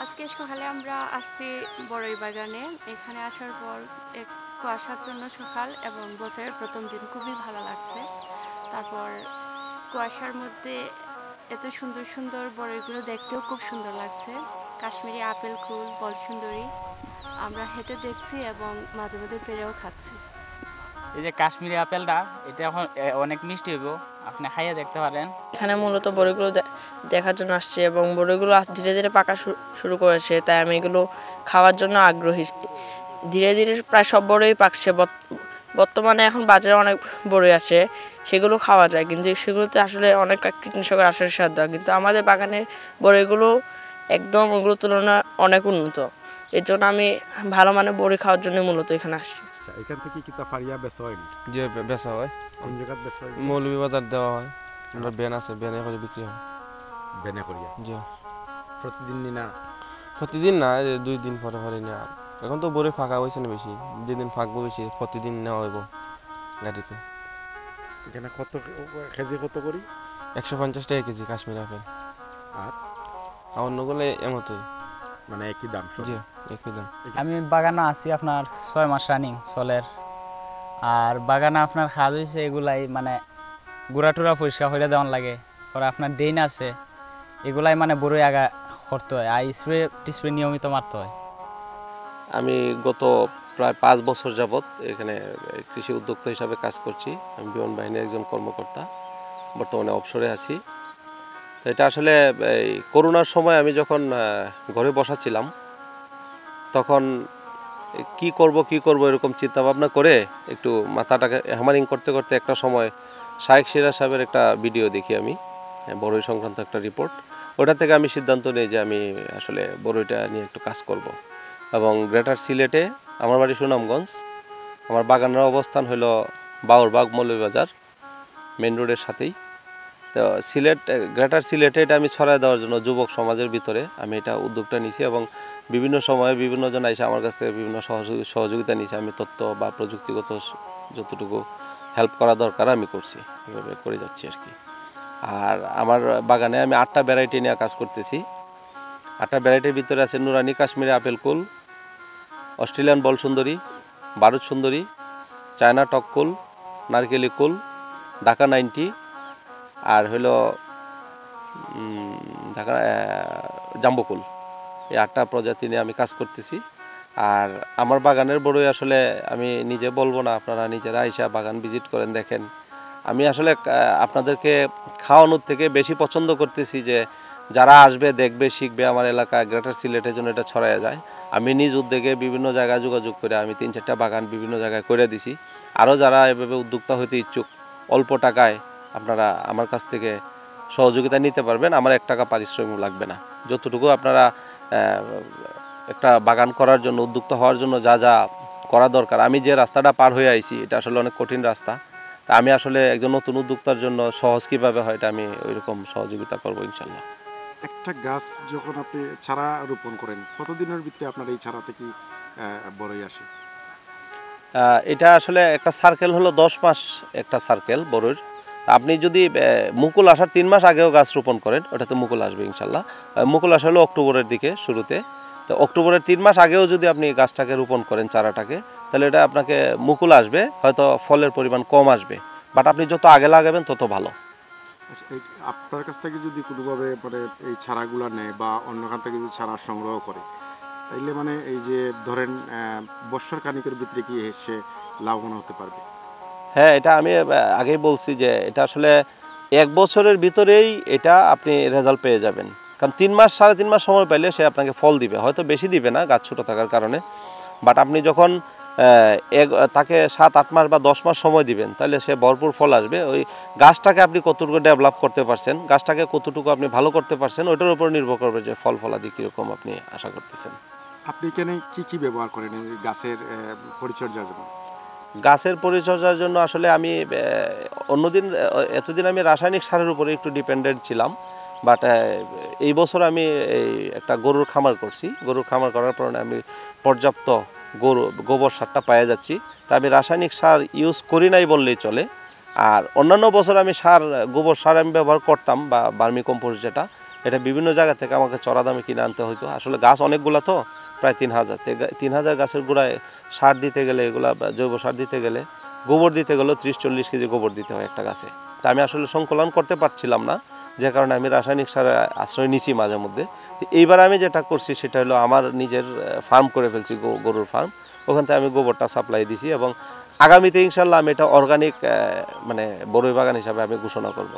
আজকে সকালে আমরা আসছি বড়ই বাগানে। এখানে আসার পর এক কুয়াশাচ্ছন্ন সকাল এবং বছরের প্রথম দিন খুবই ভালো লাগছে। তারপর কুয়াশার মধ্যে এত সুন্দর সুন্দর বড়ইগুলো দেখতেও খুব সুন্দর লাগছে। কাশ্মীরি আপেল কুল, বলসুন্দরী আমরা হেঁটে দেখছি এবং মাঝে মধ্যে পেরেও খাচ্ছি। এই যে কাশ্মীরি আপেলটা এটা এখন অনেক মিষ্টি হইব, আপনি খাইয়ে দেখতে পারেন। এখানে মূলত বড়ইগুলো দেখার জন্য আসছি এবং বড়ইগুলো ধীরে ধীরে পাকা শুরু করেছে, তাই আমি এগুলো খাওয়ার জন্য আগ্রহী। ধীরে ধীরে প্রায় সব বড়ই পাকছে। বর্তমানে এখন বাজারে অনেক বড়ই আছে, সেগুলো খাওয়া যায়, কিন্তু সেগুলোতে আসলে অনেক কীটনাশক রাসায়নিক সার দেওয়া। কিন্তু আমাদের বাগানের বড়ইগুলো একদম ওগুলোর তুলনায় অনেক উন্নত। এর জন্য আমি ভালো মানের বড়ি খাওয়ার জন্য মূলত এখানে আসছি। এখান থেকে কি ফারিয়া বেচা হয়? যে বেচা হয় কোন জায়গায় বেচা হয়? মৌলভীবাজার দেওয়া হয়, আমরা ব্যান আছে, ব্যানে করে বিক্রি হয়। বেনে করিয়া জি প্রতিদিন নি না? প্রতিদিন না, 2 দিন পরে পরে নেওয়া। এখন তো বড়ি ফাঁকা হয়েছে না বেশি, যেদিন ফাঁকবো বেশি প্রতিদিন নেওয়া হইব গাড়িতে। এখানে কত কেজি কত করি? 150 টাকা কেজি কাশ্মীর আপেল। আর অন্যগুলো এমতই, মানে একই দাম? জি একই দাম। আমি বাগানে আছি আপনার 6 মাস রানিং চলের। আর বাগানে আপনার খাদ হয়েছে এগুলাই মানে গুড়াটুরা পরিষ্কার করে দেওয়ান লাগে। পরে আপনার ড্রেন আছে, এগুলাই মানে বড়ই আগা করতে হয়, আর স্প্রে টিস্প্রে নিয়মিত মারতে হয়। আমি গত প্রায় 5 বছর যাবৎ এখানে কৃষি উদ্যোক্তা হিসাবে কাজ করছি। আমি বিমান বাহিনীর একজন কর্মকর্তা, বর্তমানে অবসরে আছি। তো এটা আসলে এই করোনার সময় আমি যখন ঘরে বসা ছিলাম, তখন কি করব এরকম চিন্তা ভাবনা করে একটু মাথাটাকে হ্যামারিং করতে করতে একটা সময় শায়েখ সিরাজ সাহেবের একটা ভিডিও দেখি আমি, বড়ই সংক্রান্ত একটা রিপোর্ট। ওটা থেকে আমি সিদ্ধান্ত নিই যে আমি আসলে বড়ইটা নিয়ে একটু কাজ করব। এবং গ্রেটার সিলেটে, আমার বাড়ি সুনামগঞ্জ, আমার বাগানের অবস্থান হলো বাউরবাগ মৌলভীবাজার মেন রোডের সাথেই। তো গ্রেটার সিলেটে এটা আমি ছড়ায় দেওয়ার জন্য যুবক সমাজের ভিতরে আমি এটা উদ্যোগটা নিয়েছি এবং বিভিন্ন সময়ে বিভিন্ন জন এসে আমার কাছ থেকে বিভিন্ন সহযোগিতা নিয়েছে। আমি তথ্য বা প্রযুক্তিগত যতটুকু হেল্প করা দরকার আমি করছি, এভাবে করে যাচ্ছি আর কি। আর আমার বাগানে আমি 8টা ভ্যারাইটি নিয়ে কাজ করতেছি। 8টা ভ্যারাইটির ভিতরে আছে নুরানি কাশ্মীরি আপেল কুল, অস্ট্রেলিয়ান বল সুন্দরী, ভারত সুন্দরী, চায়না টককুল, নারকেলি কুল, ঢাকা 90, আর হলো ঢাকা জাম্বকুল। এই 8টা প্রজাতি নিয়ে আমি কাজ করতেছি। আর আমার বাগানের বড়ই আসলে আমি নিজে বলবো না, আপনারা নিজেরা আইসা বাগান ভিজিট করেন, দেখেন। আমি আসলে আপনাদেরকে খাওয়ানোর থেকে বেশি পছন্দ করতেছি যে যারা আসবে, দেখবে, শিখবে, আমার এলাকা গ্রেটার সিলেটের জন্য এটা ছড়ায় যায়। আমি নিজ উদ্যোগে বিভিন্ন জায়গায় যোগাযোগ করে আমি 3-4টা বাগান বিভিন্ন জায়গায় করে দিছি। আরও যারা এভাবে উদ্যোক্তা হইতে ইচ্ছুক, অল্প টাকায় আপনারা আমার কাছ থেকে সহযোগিতা নিতে পারবেন। আমার 1 টাকা পারিশ্রমিক লাগবে না। যতটুকু আপনারা একটা বাগান করার জন্য, উদ্যোক্তা হওয়ার জন্য যা যা করা দরকার, আমি যে রাস্তাটা পার হয়ে আইছি এটা আসলে অনেক কঠিন রাস্তা। তা আমি আসলে একজন নতুন উদ্যোক্তার জন্য সহজ কীভাবে হয় এটা আমি ওইরকম সহযোগিতা করবো ইনশাল্লাহ। একটা গাছ যখন আপনি চারা রোপণ করেন, কতদিনের ভিতরে আপনার এই চারা থেকে বড়ই আসে? এটা আসলে একটা সার্কেল হলো 10 মাস, একটা সার্কেল বড়ইর। আপনি যদি মুকুল আসার 3 মাস আগেও গাছ রোপণ করেন, ওটাতে মুকুল আসবে ইনশাল্লাহ। মুকুল আসা হলো অক্টোবরের দিকে, শুরুতে। তো অক্টোবরের 3 মাস আগেও যদি আপনি গাছটাকে রোপণ করেন, চারাটাকে, তাহলে এটা আপনাকে মুকুল আসবে, হয়তো ফলের পরিমাণ কম আসবে, বাট আপনি যত আগে লাগাবেন তত ভালো। আচ্ছা, আপনার কাছ থেকে যদি কোনোভাবে মানে এই চারাগুলা নেয় বা অন্য কাছ থেকে যদি চারা সংগ্রহ করে, তাইলে মানে এই যে ধরেন বর্ষার খানিকের ভিতরে কি সে লাভবান হতে পারবে? হ্যাঁ, এটা আমি আগেই বলছি যে এটা আসলে 1 বছরের ভিতরেই এটা আপনি রেজাল্ট পেয়ে যাবেন। কারণ 3 মাস 3.5 মাস সময় পাইলে সে আপনাকে ফল দিবে, হয়তো বেশি দিবে না গাছ ছোটো থাকার কারণে। বাট আপনি যখন তাকে 7-8 মাস বা 10 মাস সময় দিবেন, তাহলে সে ভরপুর ফল আসবে। ওই গাছটাকে আপনি কতটুকু ডেভেলপ করতে পারছেন, গাছটাকে কতটুকু আপনি ভালো করতে পারছেন, ওইটার উপর নির্ভর করবে যে ফলাদি কীরকম আপনি আশা করতেছেন। আপনি এখানে কি ব্যবহার করেন এই গাছের পরিচর্যার জন্য? গাছের পরিচর্যার জন্য আসলে আমি এতদিন আমি রাসায়নিক সারের উপরে একটু ডিপেন্ডেন্ট ছিলাম। বাট এই বছর আমি একটা গরুর খামার করছি। গরুর খামার করার কারণে আমি পর্যাপ্ত গোবর সারটা পাওয়া যাচ্ছি। তা আমি রাসায়নিক সার ইউজ করি নাই বললেই চলে। আর অন্যান্য বছর আমি গোবর সার আমি ব্যবহার করতাম, বা ভার্মি কম্পোস্ট যেটা, এটা বিভিন্ন জায়গা থেকে আমাকে চড়া দামে কিনে আনতে হতো। আসলে গাছ অনেকগুলো তো, প্রায় 3000, 3000 গাছের গোড়ায় সার দিতে গেলে, এগুলা জৈব সার দিতে গেলে, গোবর দিতে গেলেও 30-40 কেজি গোবর দিতে হয় একটা গাছে। তা আমি আসলে সংকলন করতে পারছিলাম না, যে কারণে আমি রাসায়নিক সার আশ্রয় নিছি মাঝে মধ্যে। তো এইবার আমি যেটা করছি সেটা হলো আমার নিজের ফার্ম করে ফেলছি, গরুর ফার্ম। ওখান থেকে আমি গোবরটা সাপ্লাই দিছি এবং আগামীতে ইনশাল্লাহ আমি এটা অর্গানিক মানে বড়ই বাগান হিসাবে আমি ঘোষণা করব।